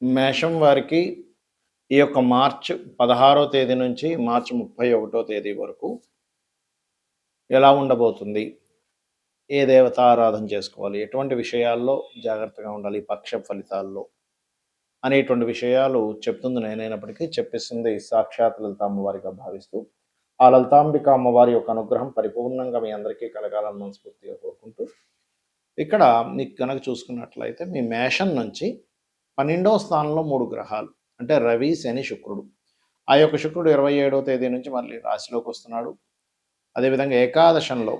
మేషం వారికి ఈ యొక్క మార్చ్ 16వ తేదీ నుంచి మార్చి 31వ తేదీ వరకు ఎలా ఉండబోతుంది? ఏ దేవత ఆరాధన చేసుకోవాలి? ఎటువంటి విషయాల్లో జాగ్రత్తగా ఉండాలి ఈ పక్ష ఫలితాల్లో? అనేటువంటి విషయాలు చెప్తుంది నేనైనప్పటికీ చెప్పిస్తుంది సాక్షాత్ లలిత అమ్మవారిగా భావిస్తూ, ఆ లలితాంబిక అమ్మవారి యొక్క అనుగ్రహం పరిపూర్ణంగా మీ అందరికీ కలగాలని మనస్ఫూర్తిగా కోరుకుంటూ, ఇక్కడ మీకు కనుక చూసుకున్నట్లయితే మీ మేషం నుంచి 12వ స్థానంలో 3 గ్రహాలు అంటే రవి, శని, శుక్రుడు. ఆ యొక్క శుక్రుడు 27వ తేదీ నుంచి మళ్ళీ రాశిలోకి వస్తున్నాడు. అదేవిధంగా ఏకాదశంలో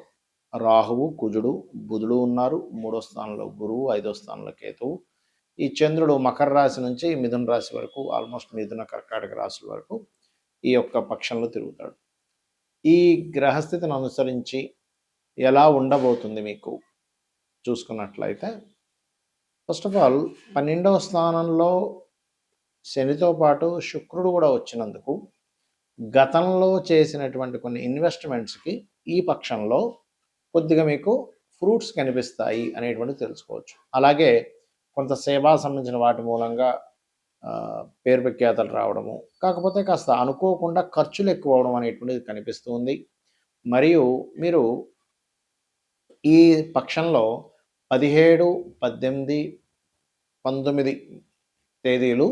రాహువు, కుజుడు, బుధుడు ఉన్నారు. 3వ స్థానంలో గురువు, 5వ స్థానంలో కేతువు. ఈ చంద్రుడు మకర రాశి నుంచి మిథున రాశి వరకు, ఆల్మోస్ట్ మిథున కర్కాటక రాశుల వరకు ఈ యొక్క పక్షంలో తిరుగుతాడు. ఈ గ్రహస్థితిని అనుసరించి ఎలా ఉండబోతుంది మీకు చూసుకున్నట్లయితే, ఫస్ట్ ఆఫ్ ఆల్ 12వ స్థానంలో శనితో పాటు శుక్రుడు కూడా వచ్చినందుకు గతంలో చేసినటువంటి కొన్ని ఇన్వెస్ట్మెంట్స్కి ఈ పక్షంలో కొద్దిగా మీకు ఫ్రూట్స్ కనిపిస్తాయి అనేటువంటి తెలుసుకోవచ్చు. అలాగే కొంత సేవా సంబంధించిన వాటి మూలంగా పేరు ప్రఖ్యాతలు రావడము, కాకపోతే కాస్త అనుకోకుండా ఖర్చులు ఎక్కువ అవడం అనేటువంటిది కనిపిస్తుంది. మరియు మీరు ఈ పక్షంలో 17, 18, 19 తేదీలు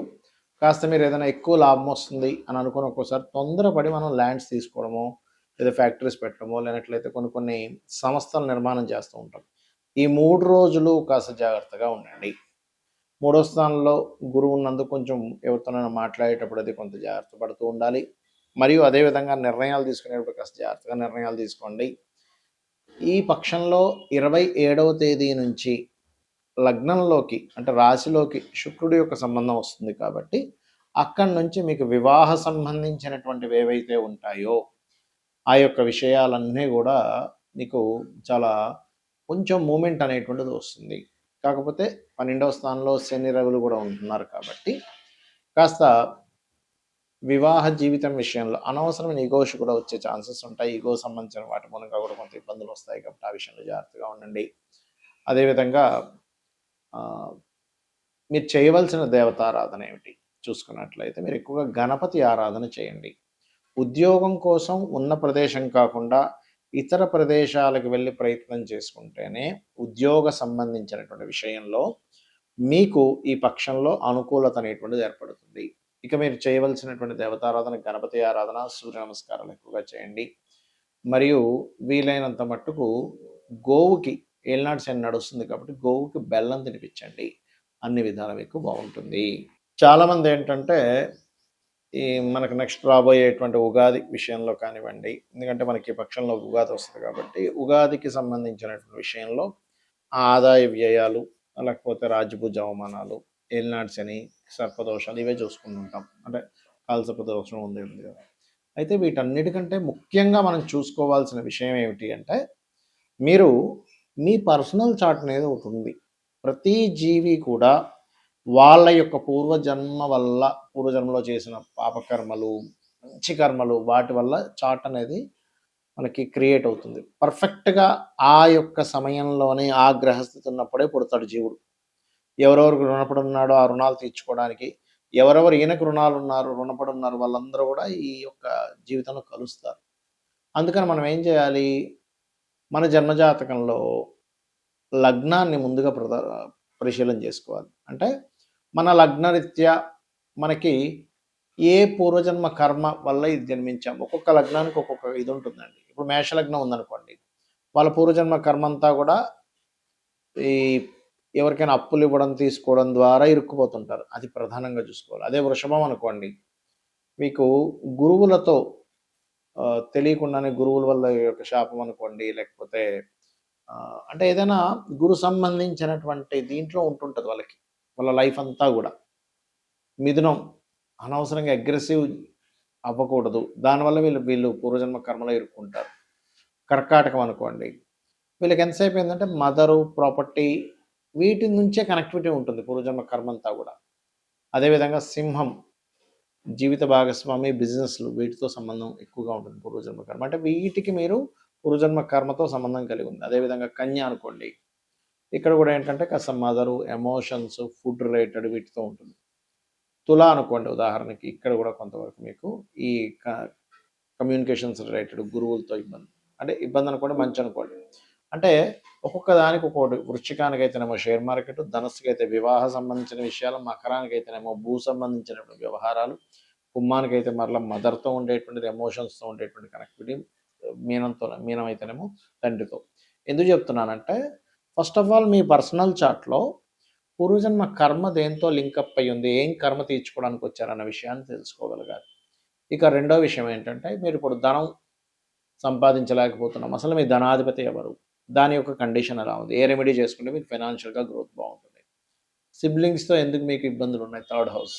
కాస్త మీరు ఏదైనా ఎక్కువ లాభం వస్తుంది అని అనుకుని ఒక్కోసారి తొందరపడి మనం ల్యాండ్స్ తీసుకోవడము, లేదా ఫ్యాక్టరీస్ పెట్టడమో, లేనట్లయితే కొన్ని సంస్థల నిర్మాణం చేస్తూ ఉంటాం. ఈ 3 రోజులు కాస్త జాగ్రత్తగా ఉండండి. 3వ స్థానంలో గురువు ఉన్నందుకు కొంచెం ఎవరితోనైనా మాట్లాడేటప్పుడు అది కొంత జాగ్రత్త పడుతూ ఉండాలి. మరియు అదేవిధంగా నిర్ణయాలు తీసుకునేటప్పుడు కాస్త జాగ్రత్తగా నిర్ణయాలు తీసుకోండి. ఈ పక్షంలో 27వ తేదీ నుంచి లగ్నంలోకి అంటే రాశిలోకి శుక్రుడి యొక్క సంబంధం వస్తుంది కాబట్టి అక్కడి నుంచి మీకు వివాహ సంబంధించినటువంటివి ఏవైతే ఉంటాయో ఆ యొక్క విషయాలన్నీ కూడా మీకు చాలా కొంచెం మూమెంట్ అనేటువంటిది వస్తుంది. కాకపోతే 12వ స్థానంలో శని రవులు కూడా ఉంటున్నారు కాబట్టి కాస్త వివాహ జీవితం విషయంలో అనవసరమైన ఈగోస్ కూడా వచ్చే ఛాన్సెస్ ఉంటాయి. ఈగో సంబంధించిన వాటి మూలంగా కూడా కొంత ఇబ్బందులు వస్తాయి కాబట్టి ఆ విషయంలో జాగ్రత్తగా ఉండండి. అదేవిధంగా మీరు చేయవలసిన దేవతారాధన ఏమిటి చూసుకున్నట్లయితే మీరు ఎక్కువగా గణపతి ఆరాధన చేయండి. ఉద్యోగం కోసం ఉన్న ప్రదేశం కాకుండా ఇతర ప్రదేశాలకు వెళ్ళి ప్రయత్నం చేసుకుంటేనే ఉద్యోగ సంబంధించినటువంటి విషయంలో మీకు ఈ పక్షంలో అనుకూలత అనేటువంటిది ఏర్పడుతుంది. ఇక మీరు చేయవలసినటువంటి దేవతారాధన గణపతి ఆరాధన, సూర్య నమస్కారాలు ఎక్కువగా చేయండి. మరియు వీలైనంత మట్టుకు గోవుకి ఏలినాటి శని నడుస్తుంది కాబట్టి గోవుకి బెల్లం తినిపించండి. అన్ని విధాలు మీకు బాగుంటుంది. చాలామంది ఏంటంటే ఈ మనకు నెక్స్ట్ రాబోయేటువంటి ఉగాది విషయంలో కానివ్వండి, ఎందుకంటే మనకి పక్షంలో ఉగాది వస్తుంది కాబట్టి ఉగాదికి సంబంధించినటువంటి విషయంలో ఆదాయ వ్యయాలు, లేకపోతే రాజ్యభుజ అవమానాలు, ఏలినాటి శని, సర్పదోషాలు ఇవే చూసుకుంటుంటాం. అంటే కాలసర్ప దోషం ఉంది కదా. అయితే వీటన్నిటికంటే ముఖ్యంగా మనం చూసుకోవాల్సిన విషయం ఏమిటి అంటే, మీరు మీ పర్సనల్ చార్ట్ అనేది ఒకటి ఉంది. ప్రతి జీవి కూడా వాళ్ళ యొక్క పూర్వజన్మలో చేసిన పాపకర్మలు, మంచి కర్మలు, వాటి వల్ల చార్ట్ అనేది మనకి క్రియేట్ అవుతుంది. పర్ఫెక్ట్గా ఆ యొక్క సమయంలోనే ఆ గ్రహస్థితి ఉన్నప్పుడే పుడతాడు జీవుడు. ఎవరెవరికి రుణపడి ఉన్నాడో ఆ రుణాలు తీర్చుకోవడానికి, ఎవరెవరు ఈయనకు రుణపడి ఉన్నారు వాళ్ళందరూ కూడా ఈ యొక్క జీవితంలో కలుస్తారు. అందుకని మనం ఏం చేయాలి, మన జన్మజాతకంలో లగ్నాన్ని ముందుగా పరిశీలన చేసుకోవాలి. అంటే మన లగ్నరీత్యా మనకి ఏ పూర్వజన్మ కర్మ వల్ల ఇది జన్మించాం. ఒక్కొక్క లగ్నానికి ఒక్కొక్క ఇది ఉంటుందండి. ఇప్పుడు మేషలగ్నం ఉందనుకోండి, వాళ్ళ పూర్వజన్మ కర్మ అంతా కూడా ఈ ఎవరికైనా అప్పులు ఇవ్వడం, తీసుకోవడం ద్వారా ఇరుక్కుపోతుంటారు. అది ప్రధానంగా చూసుకోవాలి. అదే వృషభం అనుకోండి, మీకు గురువులతో తెలియకుండానే గురువుల వల్ల యొక్క శాపం అనుకోండి, లేకపోతే అంటే ఏదైనా గురు సంబంధించినటువంటి దీంట్లో ఉంటుంటుంది వాళ్ళకి, వాళ్ళ లైఫ్ అంతా కూడా. మిథునం అనవసరంగా అగ్రెసివ్ అవ్వకూడదు, దానివల్ల వీళ్ళు పూర్వజన్మ కర్మలో ఇరుక్కుంటారు. కర్కాటకం అనుకోండి, వీళ్ళకి ఎంతసేపు ఏంటంటే మదరు, ప్రాపర్టీ, వీటి నుంచే కనెక్టివిటీ ఉంటుంది పూర్వజన్మ కర్మ అంతా కూడా. అదేవిధంగా సింహం జీవిత భాగస్వామి, బిజినెస్లు, వీటితో సంబంధం ఎక్కువగా ఉంటుంది పూర్వజన్మ కర్మ. అంటే వీటికి మీరు పూర్వజన్మ కర్మతో సంబంధం కలిగి ఉంది. అదేవిధంగా కన్య అనుకోండి, ఇక్కడ కూడా ఏంటంటే కాస్త మదరు, ఎమోషన్స్, ఫుడ్ రిలేటెడ్ వీటితో ఉంటుంది. తుల అనుకోండి ఉదాహరణకి, ఇక్కడ కూడా కొంతవరకు మీకు ఈ కమ్యూనికేషన్స్ రిలేటెడ్ గురువులతో ఇబ్బంది, అంటే ఇబ్బంది అనుకోండి, మంచి అనుకోండి. అంటే ఒక్కొక్క దానికి ఒక్కొక్కటి. వృశ్చికానికి అయితేనేమో షేర్ మార్కెట్, ధనస్సుకి అయితే వివాహ సంబంధించిన విషయాలు, మకరానికి అయితేనేమో భూ సంబంధించినటువంటి వ్యవహారాలు, కుంభానికి అయితే మరలా మదర్తో ఉండేటువంటి ఎమోషన్స్తో ఉండేటువంటి కనెక్టివిటీ, మీనం అయితేనేమో తండ్రితో. ఎందుకు చెప్తున్నానంటే, ఫస్ట్ ఆఫ్ ఆల్ మీ పర్సనల్ చార్ట్లో పూర్వజన్మ కర్మ దేంతో లింకప్ అయి ఉంది, ఏం కర్మ తీర్చుకోవడానికి వచ్చారన్న విషయాన్ని తెలుసుకోగలగాలి. ఇక రెండో విషయం ఏంటంటే, మీరు ఇప్పుడు ధనం సంపాదించలేకపోతున్నాం, అసలు మీ ధనాధిపతి ఎవరు, దాని యొక్క కండిషన్ ఎలా ఉంది, ఏ రెమెడీ చేసుకుంటే మీకు ఫైనాన్షియల్గా గ్రోత్ బాగుంటుంది, సిబ్లింగ్స్తో ఎందుకు మీకు ఇబ్బందులు ఉన్నాయి, థర్డ్ హౌస్.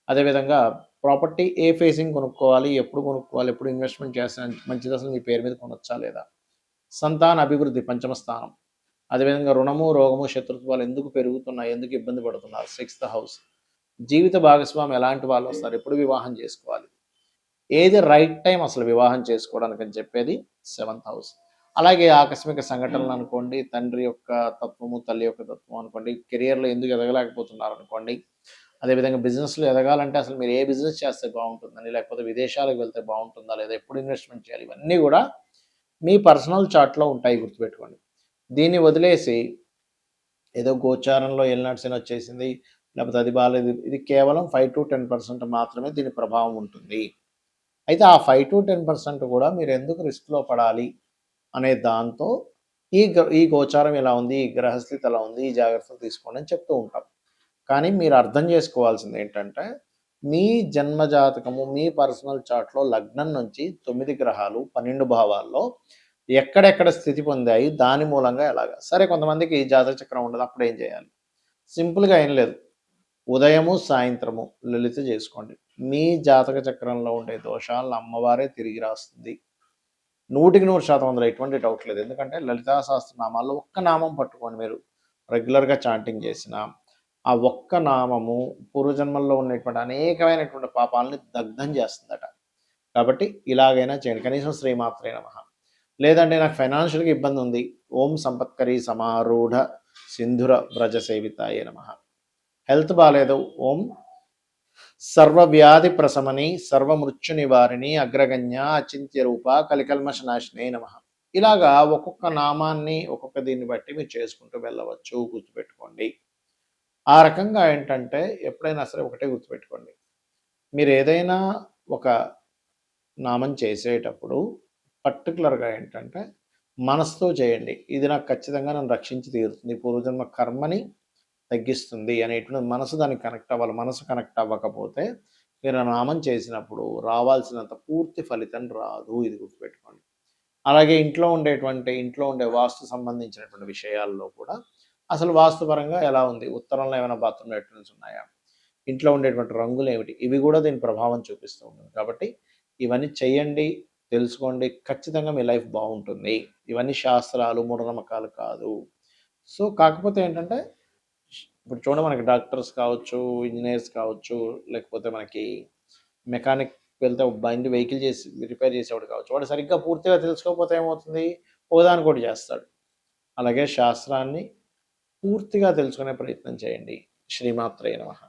అదేవిధంగా ప్రాపర్టీ ఏ ఫేసింగ్ కొనుక్కోవాలి, ఎప్పుడు ఇన్వెస్ట్మెంట్ చేస్తే మంచిది, అసలు మీ పేరు మీద కొనొచ్చా లేదా, సంతాన అభివృద్ధి పంచమ స్థానం. అదేవిధంగా రుణము, రోగము, శత్రుత్వాలు ఎందుకు పెరుగుతున్నాయి, ఎందుకు ఇబ్బంది పడుతున్నారు, సిక్స్త్ హౌస్. జీవిత భాగస్వామి ఎలాంటి వాళ్ళు వస్తారు, ఎప్పుడు వివాహం చేసుకోవాలి, ఏది రైట్ టైం అసలు వివాహం చేసుకోవడానికి అని చెప్పేది సెవెంత్ హౌస్. అలాగే ఆకస్మిక సంఘటనలు అనుకోండి, తండ్రి యొక్క తత్వము, తల్లి యొక్క తత్వం అనుకోండి, కెరియర్లో ఎందుకు ఎదగలేకపోతున్నారు అనుకోండి, అదేవిధంగా బిజినెస్లో ఎదగాలంటే అసలు మీరు ఏ బిజినెస్ చేస్తే బాగుంటుందని, లేకపోతే విదేశాలకు వెళ్తే బాగుంటుందా లేదా, ఎప్పుడు ఇన్వెస్ట్మెంట్ చేయాలి, ఇవన్నీ కూడా మీ పర్సనల్ చార్ట్లో ఉంటాయి, గుర్తుపెట్టుకోండి. దీన్ని వదిలేసి ఏదో గోచారంలో ఎల్నాడ్సిన్ వచ్చేసింది, లేకపోతే అది బాగాలేదు, ఇది కేవలం 5 to 10% మాత్రమే దీని ప్రభావం ఉంటుంది. అయితే ఆ 5 to 10% కూడా మీరు ఎందుకు రిస్క్లో పడాలి అనే దాంతో ఈ గోచారం ఎలా ఉంది, ఈ గ్రహస్థితి ఎలా ఉంది, ఈ జాగ్రత్తలు తీసుకోండి అని చెప్తూ ఉంటాం. కానీ మీరు అర్థం చేసుకోవాల్సింది ఏంటంటే, మీ జన్మజాతకము, మీ పర్సనల్ చార్ట్లో లగ్నం నుంచి 9 గ్రహాలు 12 భావాల్లో ఎక్కడెక్కడ స్థితి పొందాయి, దాని మూలంగా ఎలాగా. సరే, కొంతమందికి జాతక చక్రం ఉండదు, అప్పుడు ఏం చేయాలి, సింపుల్గా ఏం లేదు, ఉదయము సాయంత్రము లలిత చేసుకోండి. మీ జాతక చక్రంలో ఉండే దోషాలను అమ్మవారే తిరిగి రాస్తుంది, 100% అందులో ఎటువంటి డౌట్ లేదు. ఎందుకంటే లలితా సహస్రనామాల్లో ఒక్క నామం పట్టుకొని మీరు రెగ్యులర్గా చాంటింగ్ చేసిన ఆ ఒక్క నామము పూర్వజన్మల్లో ఉన్నటువంటి అనేకమైనటువంటి పాపాలని దగ్ధం చేస్తుందట. కాబట్టి ఇలాగైనా చేయండి, కనీసం శ్రీమాత్రే నమః. లేదంటే నాకు ఫైనాన్షియల్గా ఇబ్బంది ఉంది, ఓం సంపత్కరీ సమారూఢ సింధుర వ్రజ సేవితాయే నమః. హెల్త్ బాగాలేదు, ఓం సర్వవ్యాధి ప్రశమని సర్వమృత్యు నివారిణి అగ్రగణ్య అచింత్య రూప కలికల్మష నాశినే నమః. ఇలాగా ఒక్కొక్క నామాన్ని ఒక్కొక్క దీన్ని బట్టి మీరు చేసుకుంటూ వెళ్ళవచ్చు, గుర్తుపెట్టుకోండి. ఆ రకంగా ఏంటంటే, ఎప్పుడైనా సరే ఒకటే గుర్తుపెట్టుకోండి, మీరు ఏదైనా ఒక నామం చేసేటప్పుడు పర్టికులర్గా ఏంటంటే మనసుతో చేయండి, ఇది నాకు ఖచ్చితంగా నన్ను రక్షించి తీరుతుంది, పూర్వజన్మ కర్మని తగ్గిస్తుంది అనేటువంటి మనసు దానికి కనెక్ట్ అవ్వాలి. మనసు కనెక్ట్ అవ్వకపోతే మీరు నామం చేసినప్పుడు రావాల్సినంత పూర్తి ఫలితం రాదు, ఇది గుర్తుపెట్టుకోండి. అలాగే ఇంట్లో ఉండే వాస్తు సంబంధించినటువంటి విషయాల్లో కూడా అసలు వాస్తుపరంగా ఎలా ఉంది, ఉత్తరంలో ఏమైనా బాత్రూమ్ లెటర్న్స్ ఉన్నాయా, ఇంట్లో ఉండేటువంటి రంగులు ఏమిటి, ఇవి కూడా దీని ప్రభావం చూపిస్తూ ఉంటుంది. కాబట్టి ఇవన్నీ చేయండి, తెలుసుకోండి, ఖచ్చితంగా మీ లైఫ్ బాగుంటుంది. ఇవన్నీ శాస్త్రాలు, మూఢనమ్మకాలు కాదు. సో కాకపోతే ఏంటంటే, ఇప్పుడు చూడండి, మనకి డాక్టర్స్ కావచ్చు, ఇంజనీర్స్ కావచ్చు, లేకపోతే మనకి మెకానిక్ వెళ్తే బండి వెహికల్ చేసి రిపేర్ చేసేవాడు కావచ్చు, వాడు సరిగ్గా పూర్తిగా తెలుసుకోకపోతే ఏమవుతుంది, ఒకదానికోటి చేస్తాడు. అలాగే శాస్త్రాన్ని పూర్తిగా తెలుసుకునే ప్రయత్నం చేయండి. శ్రీమాత్రే నమః.